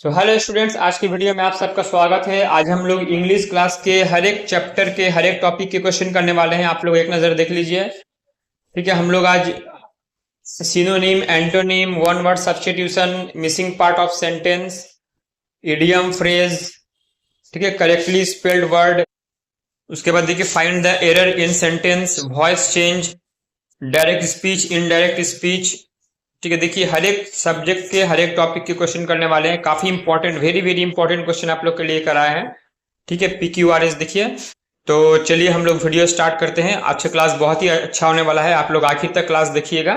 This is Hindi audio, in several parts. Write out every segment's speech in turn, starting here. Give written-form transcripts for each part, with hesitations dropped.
हेलो स्टूडेंट्स, आज की वीडियो में आप सबका स्वागत है। आज हम लोग इंग्लिश क्लास के हर एक चैप्टर के हर एक टॉपिक के क्वेश्चन करने वाले हैं। आप लोग एक नज़र देख लीजिए। ठीक है, हम लोग आज synonym, antonym, one word substitution, missing part of sentence, idiom, phrase, ठीक है, करेक्टली स्पेल्ड वर्ड, उसके बाद देखिए find the error in sentence, voice change, direct speech, indirect speech. ठीक है, देखिए हर एक सब्जेक्ट के हर एक टॉपिक के क्वेश्चन करने वाले हैं। काफी important, very very important question आप लोग के लिए कराए हैं। ठीक है, PQRS देखिए। तो चलिए हम लोग वीडियो स्टार्ट करते हैं। आज का क्लास बहुत ही अच्छा होने वाला है, आप लोग आखिर तक क्लास देखिएगा।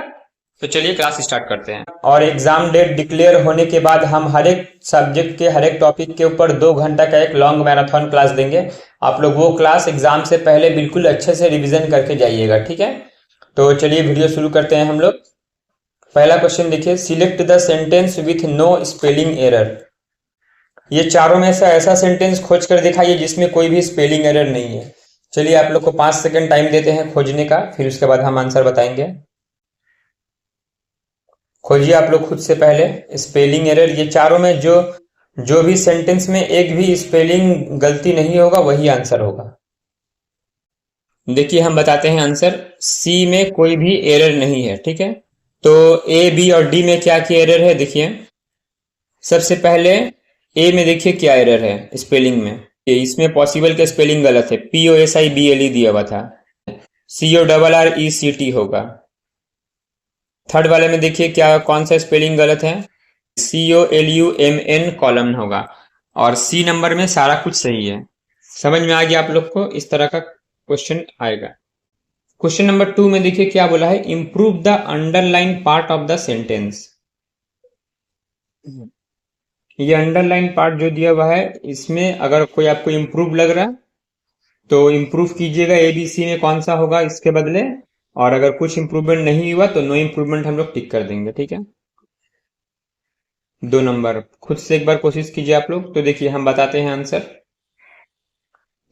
तो चलिए क्लास स्टार्ट करते हैं। और एग्जाम डेट डिक्लेयर होने के बाद हम हर एक सब्जेक्ट के हर एक टॉपिक के ऊपर 2 घंटा का एक लॉन्ग मैराथन क्लास देंगे। आप लोग वो क्लास एग्जाम से पहले बिल्कुल अच्छे से रिविजन करके जाइएगा। ठीक है, तो चलिए वीडियो शुरू करते हैं हम लोग। पहला क्वेश्चन देखिए, select the sentence with no spelling error. ये चारों में से ऐसा सेंटेंस खोज कर दिखाइए जिसमें कोई भी स्पेलिंग एरर नहीं है। चलिए आप लोग को 5 सेकंड टाइम देते हैं खोजने का, फिर उसके बाद हम आंसर बताएंगे। खोजिए आप लोग खुद से पहले स्पेलिंग एरर। ये चारों में जो जो भी सेंटेंस में एक भी स्पेलिंग गलती नहीं होगा वही आंसर होगा। देखिए हम बताते हैं आंसर। सी में कोई भी एरर नहीं है। ठीक है, तो ए, बी और डी में क्या क्या एरर है देखिए। सबसे पहले ए में देखिए क्या एरर है स्पेलिंग में। इसमें पॉसिबल का स्पेलिंग गलत है, POSIBLE दिया हुआ था, CORRECT होगा। थर्ड वाले में देखिए क्या कौन सा स्पेलिंग गलत है, COLUMN कॉलम होगा। और सी नंबर में सारा कुछ सही है। समझ में आ गया आप लोग को, इस तरह का क्वेश्चन आएगा। क्वेश्चन नंबर 2 में देखिए क्या बोला है, improve the underline part of the sentence. ये अंडरलाइन पार्ट जो दिया हुआ है, इसमें अगर कोई आपको इम्प्रूव लग रहा है तो इम्प्रूव कीजिएगा, ABC में कौन सा होगा इसके बदले। और अगर कुछ इंप्रूवमेंट नहीं हुआ तो नो इम्प्रूवमेंट हम लोग टिक कर देंगे। ठीक है, 2 नंबर खुद से एक बार कोशिश कीजिए आप लोग। तो देखिए हम बताते हैं आंसर।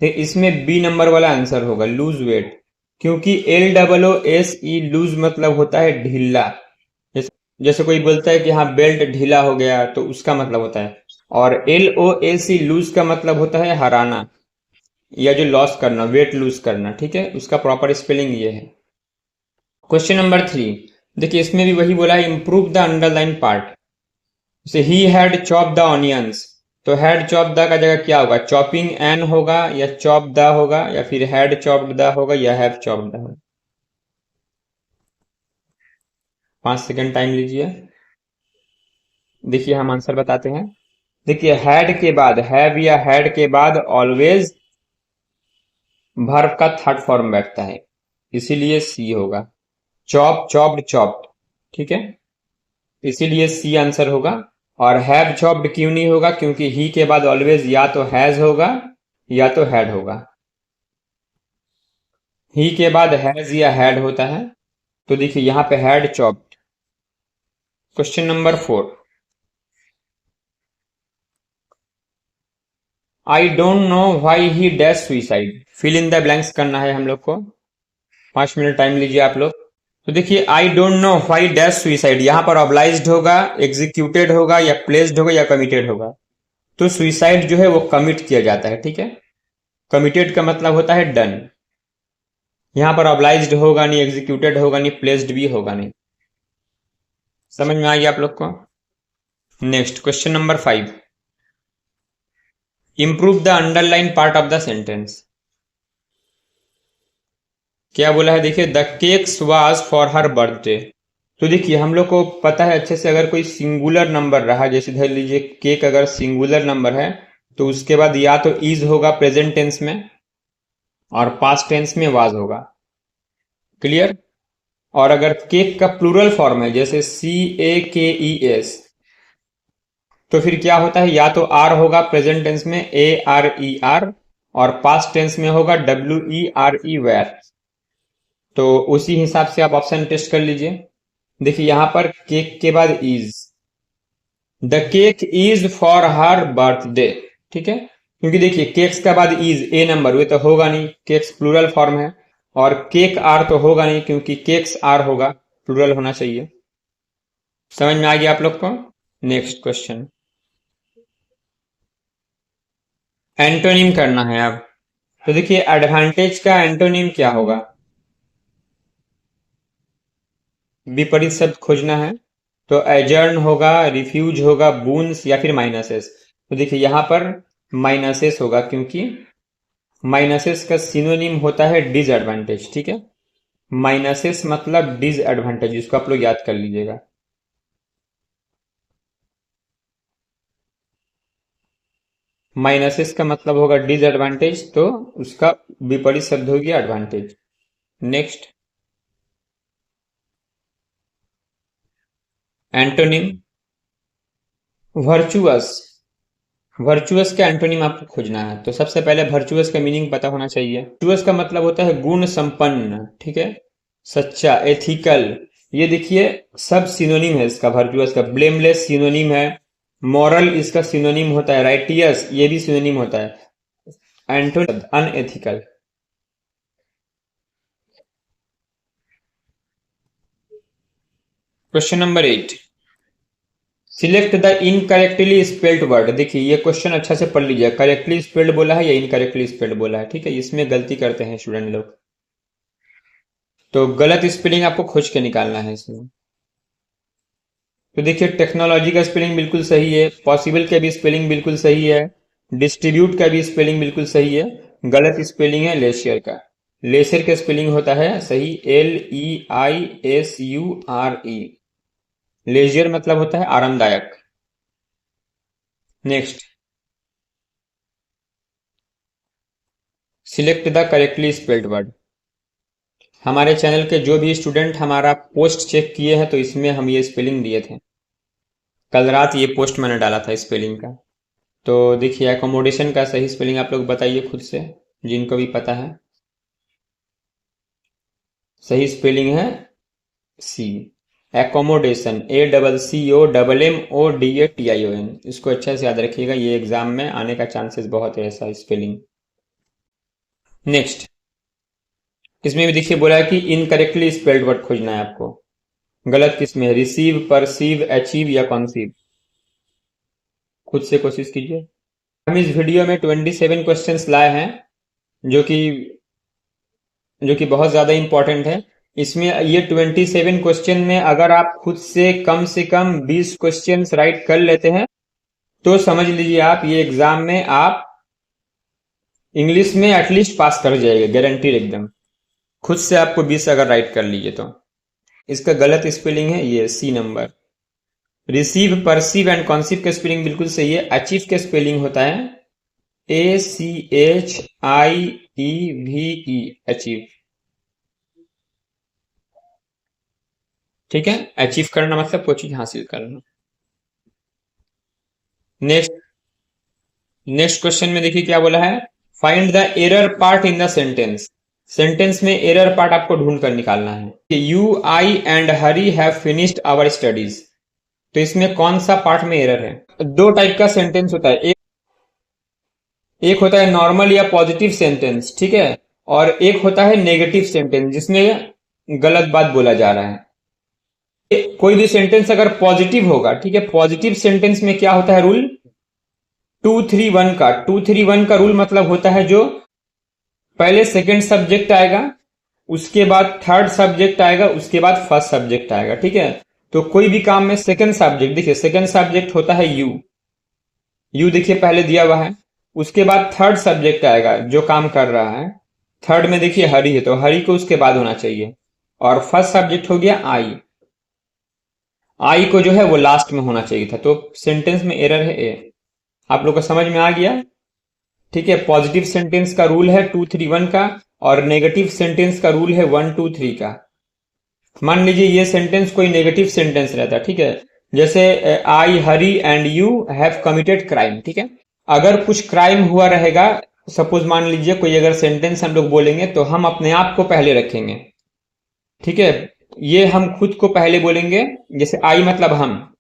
देखिए इसमें बी नंबर वाला आंसर होगा, लूज वेट। क्योंकि LOOSE लूज मतलब होता है ढीला। जैसे कोई बोलता है कि हाँ बेल्ट ढीला हो गया, तो उसका मतलब होता है। और LOAC लूज का मतलब होता है हराना, या जो लॉस करना, वेट लूज करना। ठीक है, उसका प्रॉपर स्पेलिंग ये है। क्वेश्चन नंबर 3 देखिए, इसमें भी वही बोला है, इंप्रूव द अंडरलाइन पार्ट। जैसे ही हैड चॉप द ऑनियंस, तो हैड चॉप द का जगह क्या होगा, चॉपिंग एन होगा या चॉप द होगा, या फिर हैड चॉप्ड द होगा या हैव चॉप्ड द होगा। 5 सेकंड टाइम लीजिए। देखिए हम आंसर बताते हैं। देखिए हैड के बाद, हैव या हैड के बाद ऑलवेज वर्ब का थर्ड फॉर्म बैठता है, इसीलिए सी होगा। Chop, chopped, chopped. ठीक है, इसीलिए सी आंसर होगा। और हैव चॉप्ड क्यों नहीं होगा, क्योंकि ही के बाद ऑलवेज या तो हैज होगा या तो हैड होगा। ही के बाद हैज या हैड होता है, तो देखिए यहां पे had chopped. Question number 4, I don't know why he dash suicide. Fill in the blanks करना है हम लोग को। 5 मिनट टाइम लीजिए आप लोग। तो देखिए आई don't know why dash suicide, यहां पर ऑब्लाइज्ड होगा, एग्जीक्यूटेड होगा या प्लेस्ड होगा या कमिटेड होगा। तो सुइसाइड जो है वो कमिट किया जाता है। ठीक है, कमिटेड का मतलब होता है डन। यहां पर ऑब्लाइज्ड होगा नहीं, एग्जीक्यूटेड होगा नहीं, प्लेस्ड भी होगा नहीं। समझ में आ गया आप लोग को। Next question number 5, improve the underline part of the sentence. क्या बोला है देखिए, the cakes was for her birthday. तो देखिए हम लोग को पता है अच्छे से, अगर कोई सिंगुलर नंबर रहा, जैसे धर लीजिए केक अगर सिंगुलर नंबर है, तो उसके बाद या तो इज होगा प्रेजेंट टेंस में, और पास्ट टेंस में वाज होगा। क्लियर। और अगर केक का प्लूरल फॉर्म है, जैसे CAKES, तो फिर क्या होता है, या तो आर होगा प्रेजेंट टेंस में, ARER, और पास्ट टेंस में होगा WERE, वेयर। तो उसी हिसाब से आप ऑप्शन टेस्ट कर लीजिए। देखिए यहां पर केक के बाद is, the cake is for her birthday. ठीक है, क्योंकि देखिए केक्स के बाद इज, ए नंबर, वे तो होगा नहीं, केक्स प्लूरल फॉर्म है। और केक आर तो होगा नहीं, क्योंकि केक्स आर होगा, प्लूरल होना चाहिए। समझ में आ गया आप लोग को। नेक्स्ट क्वेश्चन, एंटोनिम करना है अब। तो देखिए एडवांटेज का एंटोनिम क्या होगा, विपरीत शब्द खोजना है। तो एजर्न होगा, रिफ्यूज होगा, बून्स या फिर माइनसेस। तो देखिए यहाँ पर माइनसेस होगा, क्योंकि माइनसेस का सिनोनिम होता है डिसएडवांटेज। ठीक है, माइनसेस मतलब डिसएडवांटेज, इसको आप लोग याद कर लीजिएगा। माइनसेस का मतलब होगा डिसएडवांटेज, तो उसका विपरीत शब्द हो गया advantage. Next, antonym virtuous. Virtuous का एंटोनिम आपको खोजना है, तो सबसे पहले वर्चुअस का मीनिंग पता होना चाहिए। वर्चुअस का मतलब होता है गुण संपन्न, ठीक है, सच्चा, एथिकल। ये देखिए सब सिनोनिम है इसका, वर्चुअस का। ब्लेमलेस सिनोनिम है, मॉरल इसका सिनोनिम होता है, राइटियस ये भी सिनोनिम होता है। Antonym unethical. Question number 8, select the incorrectly spelled word. देखिए ये क्वेश्चन अच्छा से पढ़ लीजिए, करेक्टली स्पेल्ड बोला है या इनकरेक्टली स्पेल्ड बोला है। ठीक है, इसमें गलती करते हैं स्टूडेंट लोग, तो गलत स्पेलिंग आपको खोज के निकालना है इसमें। तो देखिए टेक्नोलॉजी का स्पेलिंग बिल्कुल सही है, पॉसिबल का भी स्पेलिंग बिल्कुल सही है, डिस्ट्रीब्यूट का भी स्पेलिंग बिल्कुल सही है। गलत स्पेलिंग है लेशियर का। लेशियर का स्पेलिंग होता है सही LEISURE। लेजियर मतलब होता है आरामदायक। Next, select the correctly spelled word. हमारे चैनल के जो भी स्टूडेंट हमारा पोस्ट चेक किए हैं, तो इसमें हम ये स्पेलिंग दिए थे, कल रात ये पोस्ट मैंने डाला था स्पेलिंग का। तो देखिए एकोमोडेशन का सही स्पेलिंग आप लोग बताइए खुद से, जिनको भी पता है। सही स्पेलिंग है सी, एकोमोडेशन, ACCOMMODATION। इसको अच्छे से याद रखिएगा, ये एग्जाम में आने का चांसेस बहुत है ऐसा स्पेलिंग। नेक्स्ट, इसमें भी देखिए बोला है कि इनकरेक्टली स्पेल्ड वर्ड खोजना है आपको। गलत किसमें है, रिसीव, परसीव, अचीव या कॉन्सीव। खुद से कोशिश कीजिए। हम इस वीडियो में 27 क्वेश्चंस लाए हैं, जो कि बहुत ज़्यादा इंपॉर्टेंट है। इसमें ये 27 क्वेश्चन में अगर आप खुद से कम 20 क्वेश्चंस राइट कर लेते हैं, तो समझ लीजिए आप ये एग्जाम में आप इंग्लिश में एटलीस्ट पास कर जाएंगे, गारंटीड एकदम। खुद से आपको 20 अगर राइट कर लीजिए तो। इसका गलत स्पेलिंग है ये C number. Receive, perceive and conceive का स्पेलिंग बिल्कुल सही है। अचीव का स्पेलिंग होता है ACHIEVE, अचीव। ठीक है, अचीव करना मतलब कोई चीज हासिल करना। नेक्स्ट, क्वेश्चन में देखिए क्या बोला है, find the error part in the sentence. Sentence में एरर पार्ट आपको ढूंढ कर निकालना है। You, I and Hari have finished our studies. तो इसमें कौन सा पार्ट में एरर है। दो टाइप का सेंटेंस होता है, एक होता है नॉर्मल या पॉजिटिव सेंटेंस, ठीक है, और एक होता है नेगेटिव सेंटेंस जिसमें गलत बात बोला जा रहा है। कोई भी सेंटेंस अगर पॉजिटिव होगा, ठीक है, पॉजिटिव सेंटेंस में क्या होता है रूल, 2-3-1 का। 2-3-1 का रूल मतलब होता है जो पहले सेकंड सब्जेक्ट आएगा, उसके बाद थर्ड सब्जेक्ट आएगा, उसके बाद फर्स्ट सब्जेक्ट आएगा। ठीक है, तो कोई भी काम में सेकंड सब्जेक्ट, देखिए सेकंड सब्जेक्ट होता है यू, देखिए पहले दिया हुआ है। उसके बाद थर्ड सब्जेक्ट आएगा जो काम कर रहा है, थर्ड में देखिए हरी है, तो हरी को उसके बाद होना चाहिए। और फर्स्ट सब्जेक्ट हो गया आई, को जो है वो लास्ट में होना चाहिए था। तो सेंटेंस में एरर है ए। आप लोग को समझ में आ गया। ठीक है, पॉजिटिव सेंटेंस का रूल है 2-3-1 का, और नेगेटिव सेंटेंस का रूल है 1-2-3 का। मान लीजिए ये सेंटेंस कोई नेगेटिव सेंटेंस रहता, ठीक है, जैसे I, hurry and you have committed crime. ठीक है, अगर कुछ क्राइम हुआ रहेगा, सपोज मान लीजिए कोई अगर सेंटेंस हम लोग बोलेंगे, तो हम अपने आप को पहले रखेंगे। ठीक है, ये हम खुद को पहले बोलेंगे, जैसे आई मतलब हम,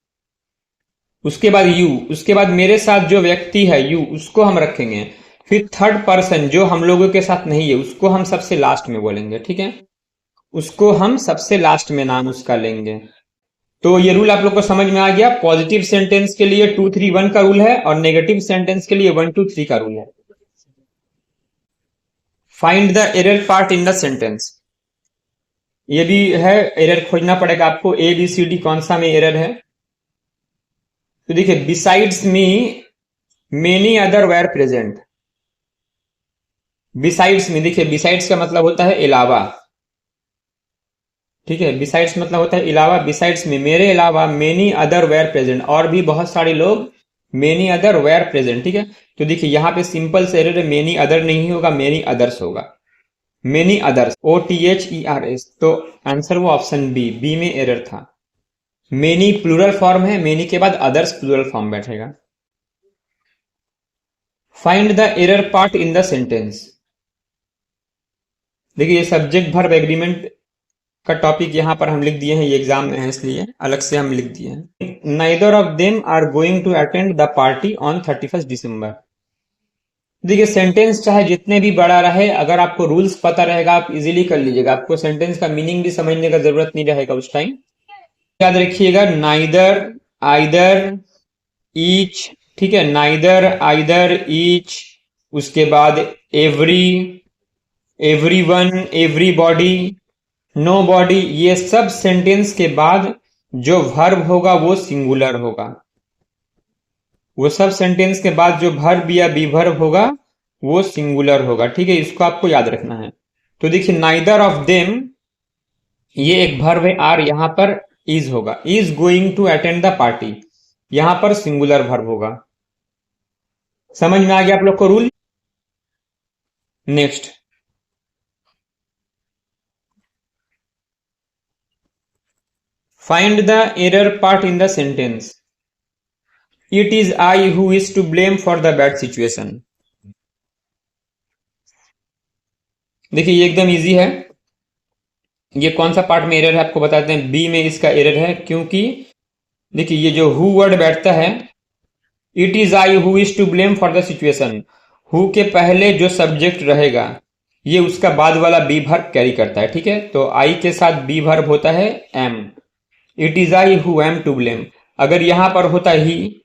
उसके बाद यू, उसके बाद मेरे साथ जो व्यक्ति है यू, उसको हम रखेंगे। फिर थर्ड पर्सन जो हम लोगों के साथ नहीं है, उसको हम सबसे लास्ट में बोलेंगे। ठीक है, उसको हम सबसे लास्ट में नाम उसका लेंगे। तो ये रूल आप लोग को समझ में आ गया। पॉजिटिव सेंटेंस के लिए 2-3-1 का रूल है, और नेगेटिव सेंटेंस के लिए 1-2-3 का रूल है। Find the error part in the sentence. ये भी है, एरर खोजना पड़ेगा आपको। ए बी सी डी कौन सा में एरर है? तो देखिए, besides me many other were present. Besides में, देखिए बिसाइड्स का मतलब होता है अलावा, ठीक है। बिसाइड्स मतलब होता है अलावा। बिसाइड्स में, मेरे अलावा, मेनी अदर वेर प्रेजेंट, और भी बहुत सारे लोग, मेनी अदर वेर प्रेजेंट, ठीक है। तो देखिए यहाँ पे सिंपल से एरर है, मेनी अदर नहीं होगा, मेनी अदर्स होगा। Many others, OTHERS। तो आंसर वो ऑप्शन बी, बी में एरर था। मेनी प्लूरल फॉर्म है, मेनी के बाद अदर्स प्लूरल फॉर्म बैठेगा। Find the error part in the sentence. देखिए, ये सब्जेक्ट वर्ब एग्रीमेंट का टॉपिक यहाँ पर हम लिख दिए हैं, ये एग्जाम में है इसलिए अलग से हम लिख दिए हैं। Neither of them are going to attend the party on 31 December. देखिए, सेंटेंस चाहे जितने भी बड़ा रहे, अगर आपको रूल्स पता रहेगा आप इजीली कर लीजिएगा। आपको सेंटेंस का मीनिंग भी समझने का जरूरत नहीं रहेगा उस टाइम। याद रखिएगा, नाइदर, आइदर, ईच, ठीक है। नाइदर, आइदर, ईच, उसके बाद every, everyone, everybody, nobody, ये सब सेंटेंस के बाद जो वर्ब होगा वो सिंगुलर होगा। वो सब सेंटेंस के बाद जो वर्ब या बीवर्ब होगा वो सिंगुलर होगा, ठीक है। इसको आपको याद रखना है। तो देखिए, नाइदर ऑफ देम, ये एक वर्ब है, आर यहां पर इज होगा। Is going to attend the party, यहां पर सिंगुलर वर्ब होगा। समझ में आ गया आप लोग को rule? Next, find the error part in the sentence. It is I who is to blame for the bad situation. देखिए, ये एकदम इजी है। ये कौन सा पार्ट में एरर है आपको बताते हैं। बी में इसका एरर है, क्योंकि देखिए ये जो हु वर्ड बैठता है, it is I who is to blame for the situation, who के पहले जो सब्जेक्ट रहेगा ये उसका बाद वाला बी वर्ब कैरी करता है, ठीक है। तो आई के साथ बी वर्ब होता है am. It is I who am to blame. अगर यहां पर होता ही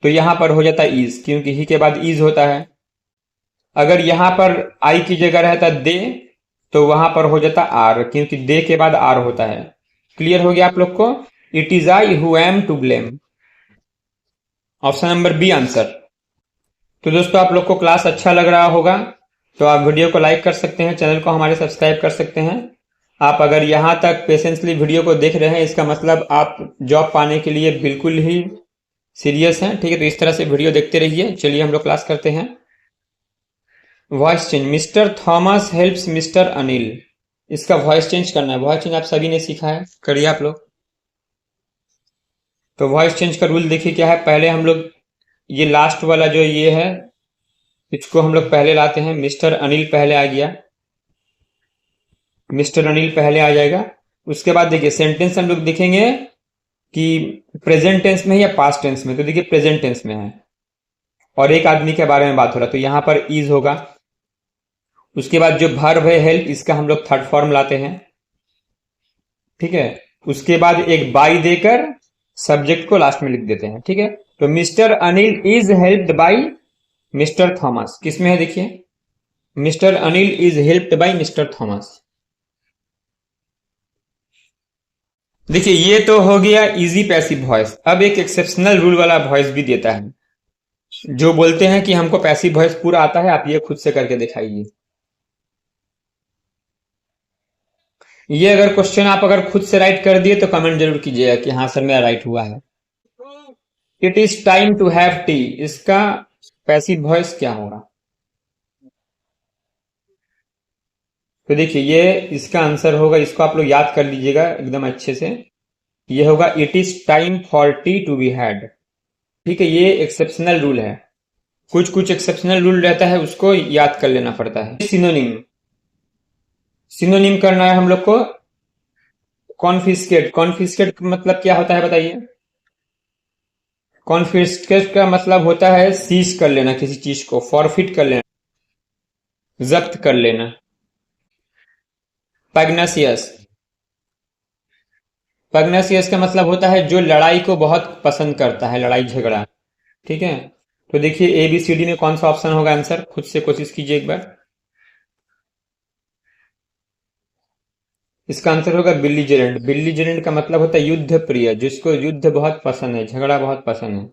तो यहां पर हो जाता इज, क्योंकि ही के बाद इज होता है। अगर यहां पर आई की जगह रहता दे तो वहां पर हो जाता आर, क्योंकि दे के बाद आर होता है। क्लियर हो गया आप लोग को? It is I who am to blame, option number B answer. तो दोस्तों, आप लोग को क्लास अच्छा लग रहा होगा तो आप वीडियो को लाइक कर सकते हैं, चैनल को हमारे सब्सक्राइब कर सकते हैं। आप अगर यहां तक पेशेंसली वीडियो को देख रहे हैं, इसका मतलब आप जॉब पाने के लिए बिल्कुल ही सीरियस हैं, ठीक है। तो इस तरह से वीडियो देखते रहिए। चलिए हम लोग क्लास करते हैं। Voice change, mister Thomas helps mister Anil. इसका वॉइस चेंज करना है। वॉइस चेंज आप सभी ने सीखा है, करिए आप लोग। तो वॉइस चेंज का रूल देखिए क्या है। पहले हम लोग ये लास्ट वाला जो ये है इसको हम लोग पहले लाते हैं। मिस्टर अनिल पहले आ गया, मिस्टर अनिल पहले आ जाएगा। उसके बाद देखिए सेंटेंस हम लोग देखेंगे कि प्रेजेंट टेंस में है या पास्ट टेंस में। तो देखिए प्रेजेंट टेंस में है और एक आदमी के बारे में बात हो रहा है, तो यहां पर इज होगा। उसके बाद जो वर्ब है हेल्प, इसका हम लोग थर्ड फॉर्म लाते हैं, ठीक है। उसके बाद एक बाई देकर सब्जेक्ट को लास्ट में लिख देते हैं, ठीक है। तो mister Anil is helped by mister Thomas, किसमें है देखिए, mister Anil is helped by mister Thomas. देखिए ये तो हो गया इजी पैसिव वॉइस। अब एक एक्सेप्शनल रूल वाला वॉइस भी देता है, जो बोलते हैं कि हमको पैसिव वॉइस पूरा आता है, आप ये खुद से करके दिखाइए। ये अगर क्वेश्चन आप अगर खुद से राइट कर दिए तो कमेंट जरूर कीजिएगा कि हाँ सर मेरा राइट हुआ है। It is time to have tea, इसका पैसिव वॉइस क्या होगा? तो देखिए ये इसका आंसर होगा, इसको आप लोग याद कर लीजिएगा एकदम अच्छे से। ये होगा it is time for tea to be had, ठीक है। ये एक्सेप्शनल रूल है, कुछ कुछ एक्सेप्शनल रूल रहता है उसको याद कर लेना पड़ता है। सिनोनिम, सिनोनिम करना है हम लोग को। कॉन्फिस्केट, कॉन्फिस्केट मतलब क्या होता है बताइए? कॉन्फिस्केट का मतलब होता है सीज कर लेना किसी चीज को, फॉरफिट कर लेना, जब्त कर लेना। पैग्नासियस, पैग्नासियस का मतलब होता है जो लड़ाई को बहुत पसंद करता है, लड़ाई झगड़ा, ठीक है। तो देखिए ए बी सी डी में कौन सा ऑप्शन होगा आंसर, खुद से कोशिश कीजिए एक बार। इसका आंसर होगा बिलीजरेंट। बिलीजरेंट का मतलब होता है युद्ध प्रिय, जिसको युद्ध बहुत पसंद है, झगड़ा बहुत पसंद है।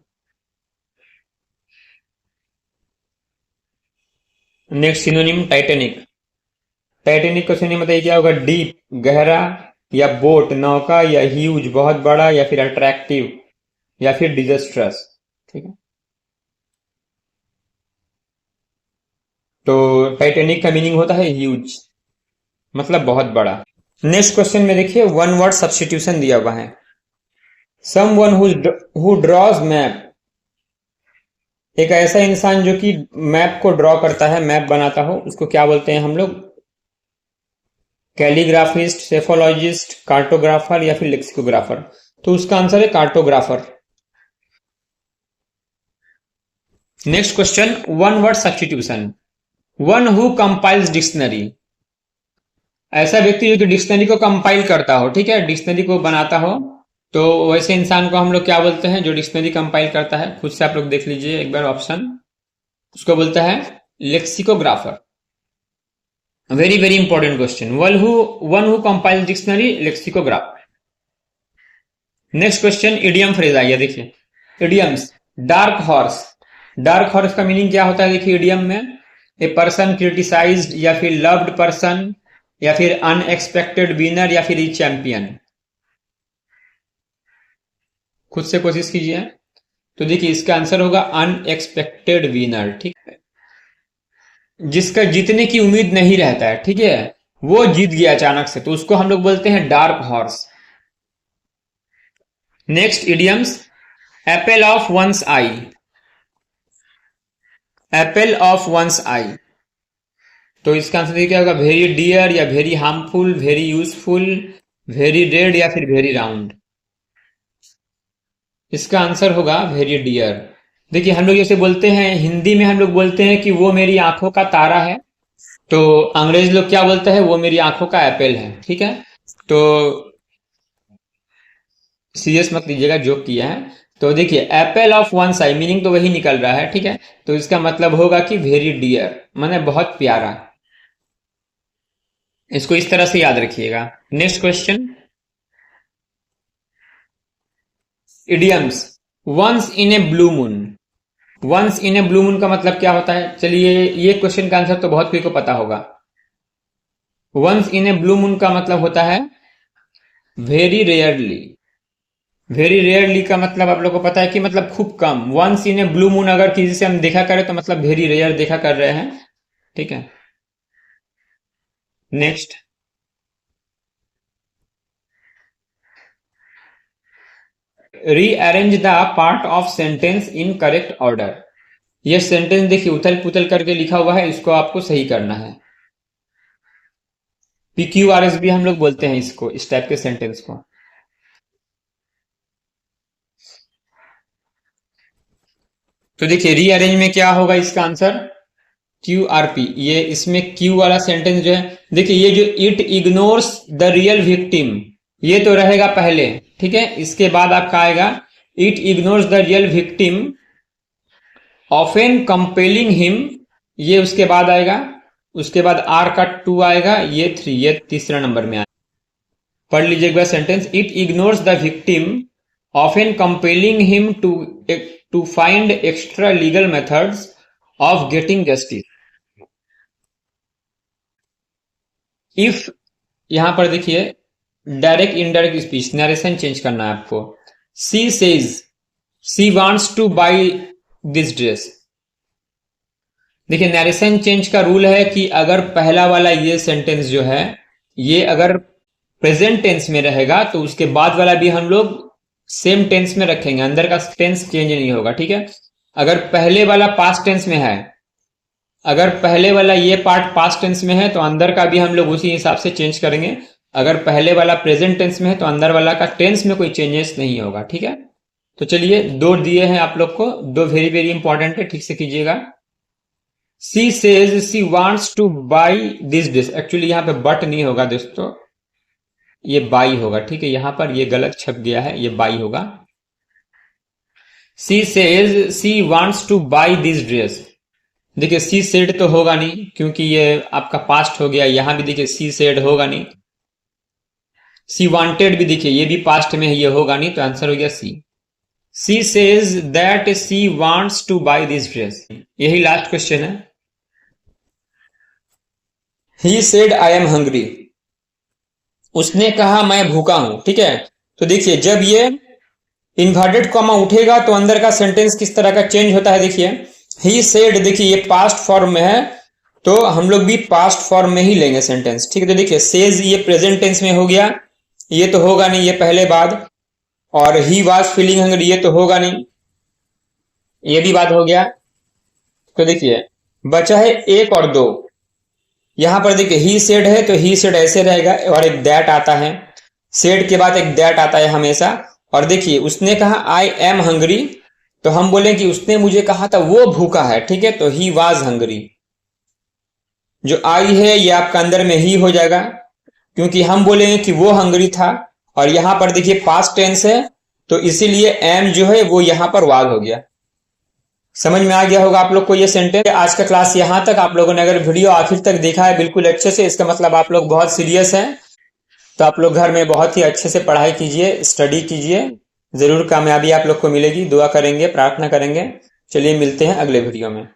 Next synonym Titanic. टाइटेनिक का सिनोनिम बताइए क्या होगा? डीप गहरा, या बोट नौका, या ह्यूज बहुत बड़ा, या फिर अट्रैक्टिव, या फिर डिजास्ट्रस। ठीक है, तो टाइटेनिक का मीनिंग होता है ह्यूज, मतलब बहुत बड़ा। नेक्स्ट क्वेश्चन में देखिए वन वर्ड सब्स्टिट्यूशन दिया हुआ है। समवन हु ड्रॉज मैप, एक ऐसा इंसान जो कि मैप को ड्रॉ करता है, मैप बनाता हो, उसको क्या बोलते हैं हम लोग? कैलीग्राफिस्ट, सेफोलॉजिस्ट, कार्टोग्राफर, या फिर लेक्सिकोग्राफर। तो उसका आंसर है cartographer. Next question one word substitution. One who compiles dictionary, ऐसा व्यक्ति जो कि डिक्शनरी को कंपाइल करता हो, ठीक है, डिक्शनरी को बनाता हो, तो वैसे इंसान को हम लोग क्या बोलते हैं? जो डिक्शनरी कंपाइल करता है, खुद से आप लोग देख लीजिए एक बार ऑप्शन, उसको बोलता है lexicographer. Very very important question. One who compiles dictionary, lexicographer. Next question idiom phrase आइए देखिए। Idioms, dark horse. Dark horse का मीनिंग क्या होता है देखिए इडियम में? ए पर्सन क्रिटिसाइज्ड, या फिर लव्ड पर्सन, या फिर अनएक्सपेक्टेड विनर, या फिर ई चैंपियन। खुद से कोशिश कीजिए। तो देखिए इसका आंसर होगा अनएक्सपेक्टेड विनर। ठीक है, जिसका जीतने की उम्मीद नहीं रहता है, ठीक है, वो जीत गया अचानक से, तो उसको हम लोग बोलते हैं dark horse. Next idioms, apple of one's eye. Apple of one's eye, तो इसका आंसर क्या होगा? वेरी डियर, या very harmful, very useful, very red, या फिर वेरी राउंड। इसका आंसर होगा वेरी डियर। देखिए हम लोग जैसे बोलते हैं हिंदी में, हम लोग बोलते हैं कि वो मेरी आंखों का तारा है, तो अंग्रेज लोग क्या बोलते हैं? वो मेरी आंखों का एप्पल है। ठीक है, तो सीरियस मत लीजिएगा, जोक किया है। तो देखिए Apple of one side, meaning तो वही निकल रहा है, ठीक है, तो इसका मतलब होगा कि वेरी डियर, माने बहुत प्यारा। इसको इस तरह से याद रखिएगा। Next question, idioms, once in a blue moon. Once in a blue moon का मतलब क्या होता है? चलिए ये क्वेश्चन का आंसर तो बहुत कोई को पता होगा। Once in a blue moon का मतलब होता है वेरी रेयरली। वेरी रेयरली का मतलब आप लोग को पता है कि मतलब खूब कम। Once in a blue moon अगर किसी से हम देखा करें तो मतलब वेरी रेयर देखा कर रहे हैं। ठीक है, next, rearrange the part of sentence in correct order. ये सेंटेंस देखिए उथल पुथल करके लिखा हुआ है, इसको आपको सही करना है। PQRS भी हम लोग बोलते हैं इसको, इस टाइप के सेंटेंस को। तो देखिए रीअरेंज में क्या होगा इसका आंसर? QRP। ये इसमें Q वाला सेंटेंस जो है, देखिए ये जो it ignores the real victim, ये तो रहेगा पहले, ठीक है, इसके बाद आपका आएगा it ignores the real victim often compelling him, ये उसके बाद आएगा। उसके बाद आर का 2 आएगा, ये 3, ये तीसरा नंबर में आएगा। पढ़ लीजिए एक बार sentence, it ignores the victim often compelling him to find extra legal methods of getting justice. If, यहां पर देखिए direct indirect speech, narration change करना है आपको। She says she wants to buy this dress. देखिए नरेशन चेंज का रूल है कि अगर पहला वाला ये सेंटेंस जो है, ये अगर प्रेजेंट टेंस में रहेगा तो उसके बाद वाला भी हम लोग सेम टेंस में रखेंगे, अंदर का टेंस चेंज नहीं होगा। ठीक है, अगर पहले वाला पास्ट टेंस में है, अगर पहले वाला ये पार्ट पास्ट टेंस में है तो अंदर का भी हम लोग उसी हिसाब से चेंज करेंगे। अगर पहले वाला प्रेजेंट टेंस में है तो अंदर वाला का टेंस में कोई चेंजेस नहीं होगा। ठीक है, तो चलिए दो दिए हैं आप लोग को, दो वेरी वेरी इंपॉर्टेंट है, ठीक से कीजिएगा। सी says she wants to buy this dish, actually यहां पे बट नहीं होगा दोस्तों, ये बाई होगा। ठीक है, यहां पर ये गलत छप गया है, ये बाई होगा। सी says she wants to buy this dress. देखिए सी सेड तो होगा नहीं क्योंकि ये आपका पास्ट हो गया, यहां भी देखिए सी सेड होगा नहीं। सी वांटेड भी देखिए ये भी पास्ट में है, ये होगा नहीं, तो आंसर हो गया she. She says that she wants to buy this dress, यही लास्ट क्वेश्चन है। He said I am hungry, उसने कहा मैं भूखा हूं, ठीक है। तो देखिए जब ये इन्वर्टेड कॉमा उठेगा तो अंदर का सेंटेंस किस तरह का चेंज होता है, देखिए ही सेड, देखिए ये पास्ट फॉर्म में है तो हम लोग भी पास्ट फॉर्म में ही लेंगे सेंटेंस, ठीक है। तो देखिए सेज ये प्रेजेंट टेंस में हो गया, ये तो होगा नहीं, ये पहले बाद। और ही वाज फीलिंग हंग्री, ये तो होगा नहीं, ये भी बात हो गया। तो देखिए बचा है एक और दो, यहां पर देखिए ही सेड है तो ही सेड ऐसे रहेगा, और एक दैट आता है, सेड के बाद एक दैट आता है हमेशा। और देखिए उसने कहा आई एम हंग्री, तो हम बोले कि उसने मुझे कहा था वो भूखा है, ठीक है, तो ही वाज हंग्री। जो आई है ये आपका अंदर में ही हो जाएगा, क्योंकि हम बोलेंगे कि वो हंग्री था, और यहां पर देखिए पास्ट टेंस है तो इसीलिए एम जो है वो यहां पर वाज हो गया। समझ में आ गया होगा आप लोग को ये सेंटेंस। आज का क्लास यहां तक, आप लोगों ने अगर वीडियो आखिर तक देखा है बिल्कुल अच्छे से, इसका मतलब आप लोग बहुत सीरियस हैं। तो आप लोग घर में बहुत ही अच्छे से पढ़ाई कीजिए, स्टडी कीजिए, जरूर कामयाबी आप लोग को मिलेगी। दुआ करेंगे, प्रार्थना करेंगे। चलिए मिलते हैं अगले वीडियो में।